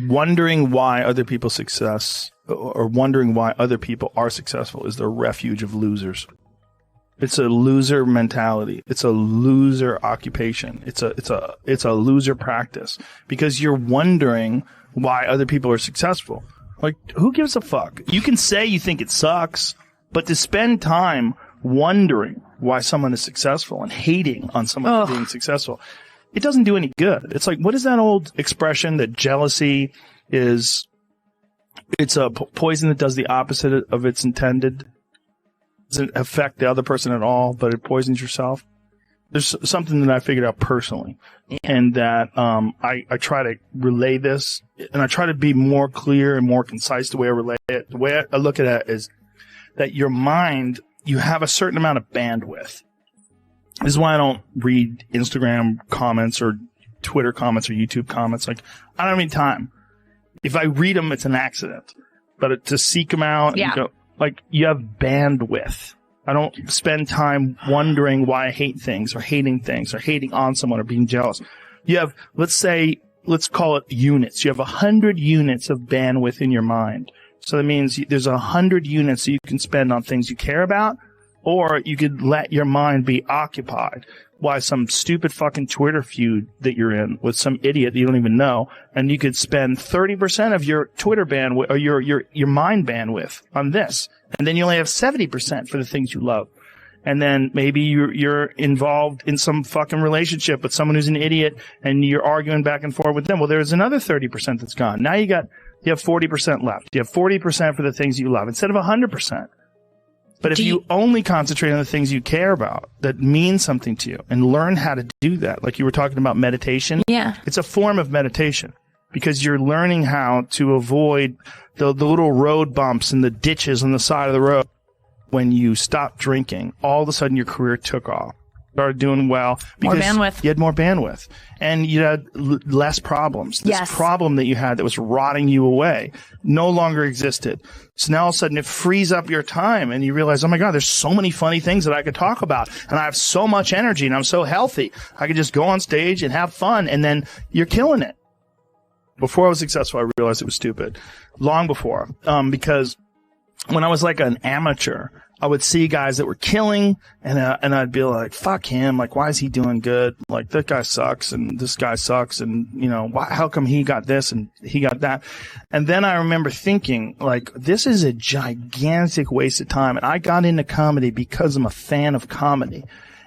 wondering why other people's success or wondering why other people are successful is the refuge of losers. It's a loser mentality. It's a loser occupation. It's a loser practice because you're wondering why other people are successful. Like, who gives a fuck? You can say you think it sucks, but to spend time wondering why someone is successful and hating on someone for being successful, it doesn't do any good. It's like, what is that old expression that jealousy is, it's a poison that does the opposite of its intended? Doesn't affect the other person at all, but it poisons yourself. There's something that I figured out personally, and that I try to relay this, and I try to be more clear and more concise the way I relay it. The way I look at it is that your mind, you have a certain amount of bandwidth. This is why I don't read Instagram comments or Twitter comments or YouTube comments. Like, I don't have any time. If I read them, it's an accident. But to seek them out, and go, like, you have bandwidth. I don't spend time wondering why I hate things or hating on someone or being jealous. You have, let's call it units. You have 100 units of bandwidth in your mind. So that means there's 100 units that you can spend on things you care about, or you could let your mind be occupied by some stupid fucking Twitter feud that you're in with some idiot that you don't even know, and you could spend 30% of your Twitter bandwidth or your mind bandwidth on this, and then you only have 70% for the things you love. And then maybe you're involved in some fucking relationship with someone who's an idiot, and you're arguing back and forth with them. Well, there's another 30% that's gone. Now you have 40% left. You have 40% for the things you love instead of 100%. But if you only concentrate on the things you care about that mean something to you and learn how to do that, like you were talking about meditation, it's a form of meditation because you're learning how to avoid the little road bumps and the ditches on the side of the road. When you stopped drinking, all of a sudden your career took off. Started doing well. More bandwidth. You had more bandwidth. And you had less problems. This problem that you had that was rotting you away no longer existed. So now all of a sudden it frees up your time and you realize, oh my God, there's so many funny things that I could talk about. And I have so much energy and I'm so healthy. I could just go on stage and have fun, and then you're killing it. Before I was successful, I realized it was stupid. Long before. Because when I was like an amateur, I would see guys that were killing, and I'd be like, fuck him. Like, why is he doing good? Like, that guy sucks, and this guy sucks, and, you know, how come he got this and he got that? And then I remember thinking, like, this is a gigantic waste of time. And I got into comedy because I'm a fan of comedy.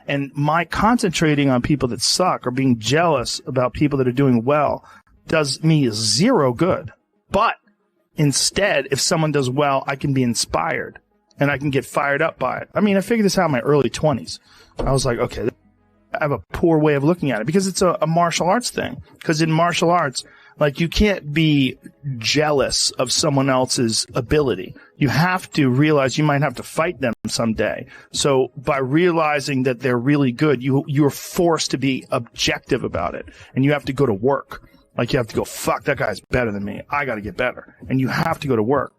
And my concentrating on people that suck or being jealous about people that are doing well does me zero good. But instead, if someone does well, I can be inspired. And I can get fired up by it. I mean, I figured this out in my early 20s. I was like, okay, I have a poor way of looking at it because it's a martial arts thing. Because in martial arts, like, you can't be jealous of someone else's ability. You have to realize you might have to fight them someday. So by realizing that they're really good, you're forced to be objective about it. And you have to go to work. Like, you have to go, fuck, that guy's better than me. I got to get better. And you have to go to work.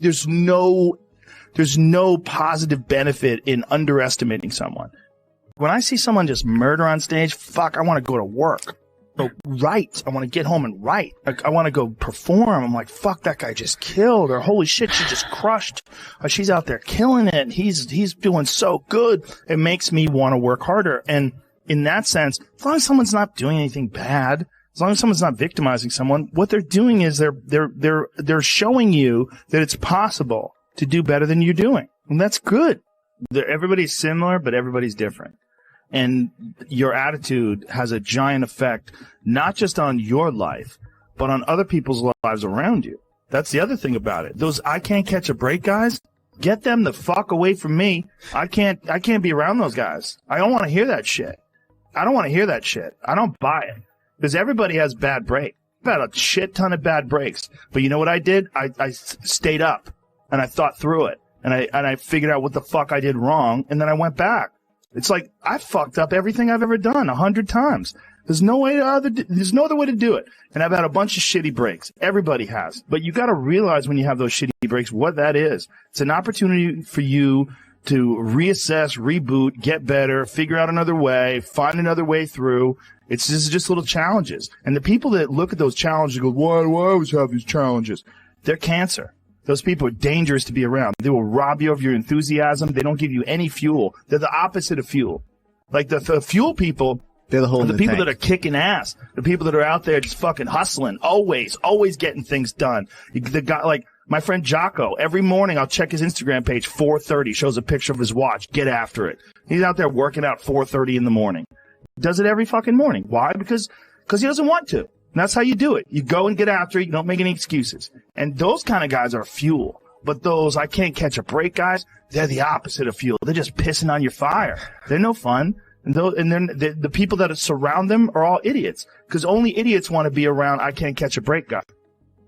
There's no positive benefit in underestimating someone. When I see someone just murder on stage, fuck, I want to go to work. Go write. I want to get home and write. I want to go perform. I'm like, fuck, that guy just killed. Or holy shit, she just crushed. Or she's out there killing it. He's doing so good. It makes me want to work harder. And in that sense, as long as someone's not doing anything bad, as long as someone's not victimizing someone, what they're doing is they're showing you that it's possible to do better than you're doing. And that's good. Everybody's similar, but everybody's different. And your attitude has a giant effect, not just on your life, but on other people's lives around you. That's the other thing about it. Those I can't catch a break guys, get them the fuck away from me. I can't be around those guys. I don't want to hear that shit. I don't want to hear that shit. I don't buy it. Because everybody has bad breaks. I've had a shit ton of bad breaks. But you know what I did? I stayed up. And I thought through it, and I figured out what the fuck I did wrong, and then I went back. It's like I fucked up everything I've ever done 100 times. There's no other way to do it. And I've had a bunch of shitty breaks. Everybody has, but you got to realize when you have those shitty breaks what that is. It's an opportunity for you to reassess, reboot, get better, figure out another way, find another way through. It's just little challenges. And the people that look at those challenges and go, why do I always have these challenges? They're cancer. Those people are dangerous to be around. They will rob you of your enthusiasm. They don't give you any fuel. They're the opposite of fuel. Like the fuel people, they're the people that are kicking ass. The people that are out there just fucking hustling, always getting things done. The guy, like my friend Jocko, every morning I'll check his Instagram page, 4:30, shows a picture of his watch. Get after it. He's out there working out 4:30 in the morning. Does it every fucking morning. Why? Because he doesn't want to. And that's how you do it. You go and get after it. You don't make any excuses. And those kind of guys are fuel. But those I can't catch a break guys, they're the opposite of fuel. They're just pissing on your fire. They're no fun. And then the people that surround them are all idiots. Because only idiots want to be around I can't catch a break guy.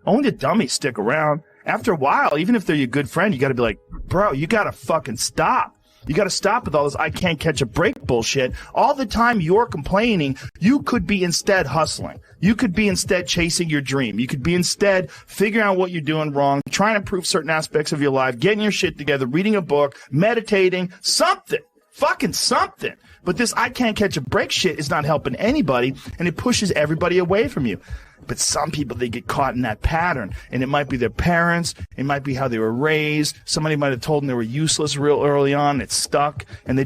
Only the dummies stick around. After a while, even if they're your good friend, you got to be like, bro, you got to fucking stop. You got to stop with all this I can't catch a break bullshit. All the time you're complaining, you could be instead hustling. You could be instead chasing your dream. You could be instead figuring out what you're doing wrong, trying to improve certain aspects of your life, getting your shit together, reading a book, meditating, something. Fucking something. But this I can't catch a break shit is not helping anybody, and it pushes everybody away from you. But some people, they get caught in that pattern, and it might be their parents, it might be how they were raised, somebody might have told them they were useless real early on, it's stuck, and they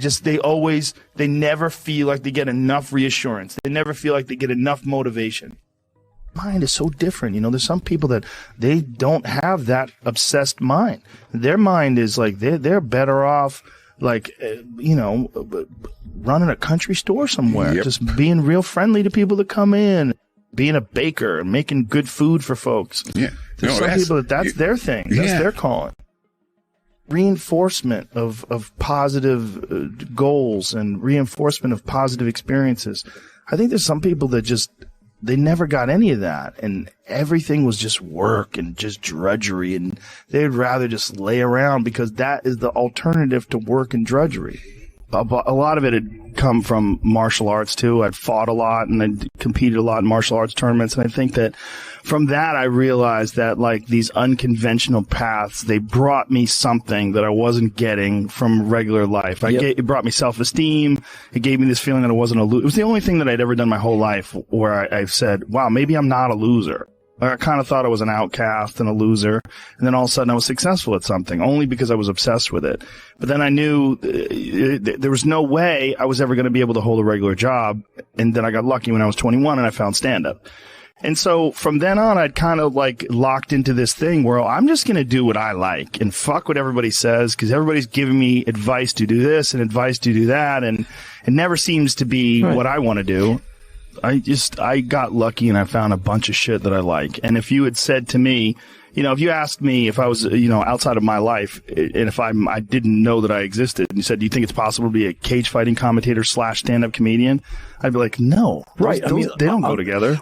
never feel like they get enough reassurance. They never feel like they get enough motivation. Mind is so different. There's some people that they don't have that obsessed mind. Their mind is like, they're better off like, running a country store somewhere, just being real friendly to people that come in, being a baker and making good food for folks. Yeah. There's some people that's their thing. That's their calling. Reinforcement of positive goals and reinforcement of positive experiences. I think there's some people that they never got any of that, and everything was just work and just drudgery, and they'd rather just lay around because that is the alternative to work and drudgery. A lot of it had come from martial arts too. I'd fought a lot and I'd competed a lot in martial arts tournaments, and I think that from that I realized that like these unconventional paths, they brought me something that I wasn't getting from regular life. It brought me self-esteem. It gave me this feeling that I wasn't a loser. It was the only thing that I'd ever done my whole life where I've said, wow, maybe I'm not a loser. I kind of thought I was an outcast and a loser, and then all of a sudden I was successful at something, only because I was obsessed with it. But then I knew there was no way I was ever going to be able to hold a regular job, and then I got lucky when I was 21 and I found stand-up. And so from then on, I'd kind of like locked into this thing where I'm just going to do what I like and fuck what everybody says, because everybody's giving me advice to do this and advice to do that, and it never seems to be what I want to do. I got lucky and I found a bunch of shit that I like. And if you had said to me, if you asked me if I was, outside of my life, and if I didn't know that I existed, and you said, do you think it's possible to be a cage fighting commentator / stand-up comedian? I'd be like, no. Right. They don't go together.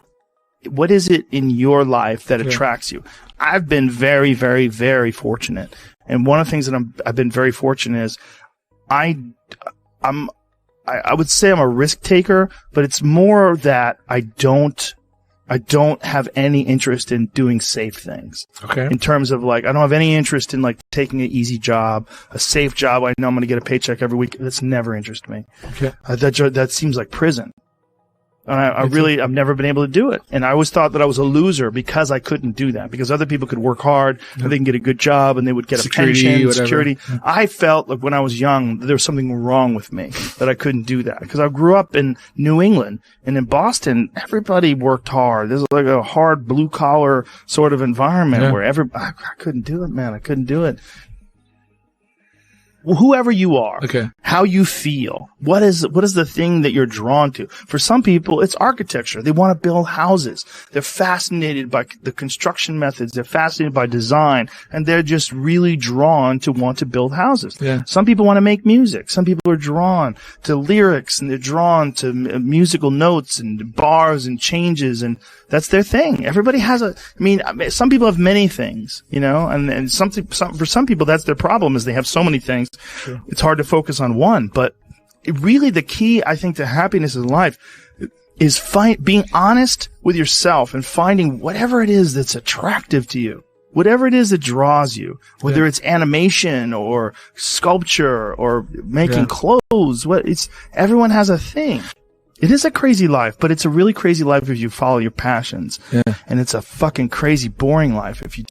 What is it in your life that attracts you? I've been very, very, very fortunate. And one of the things that I've been very fortunate is I would say I'm a risk taker, but it's more that I don't have any interest in doing safe things. Okay. In terms of like, I don't have any interest in like taking an easy job, a safe job. I know I'm going to get a paycheck every week. That's never interested me. Okay. That seems like prison. And I've never been able to do it. And I always thought that I was a loser because I couldn't do that. Because other people could work hard, and they can get a good job, and they would get a pension, security. I felt like when I was young, there was something wrong with me, that I couldn't do that. Because I grew up in New England, and in Boston, everybody worked hard. There's like a hard blue-collar sort of environment where I couldn't do it, man. I couldn't do it. Whoever you are, how you feel, what is the thing that you're drawn to? For some people, it's architecture. They want to build houses. They're fascinated by the construction methods. They're fascinated by design, and they're just really drawn to want to build houses. Yeah. Some people want to make music. Some people are drawn to lyrics, and they're drawn to musical notes and bars and changes, and that's their thing. Everybody has some people have many things, and for some people, that's their problem, is they have so many things. Sure. It's hard to focus on one, but really the key, I think, to happiness in life is being honest with yourself and finding whatever it is that's attractive to you. Whatever it is that draws you, whether it's animation or sculpture or making clothes, everyone has a thing. It is a crazy life, but it's a really crazy life if you follow your passions. Yeah. And it's a fucking crazy, boring life if you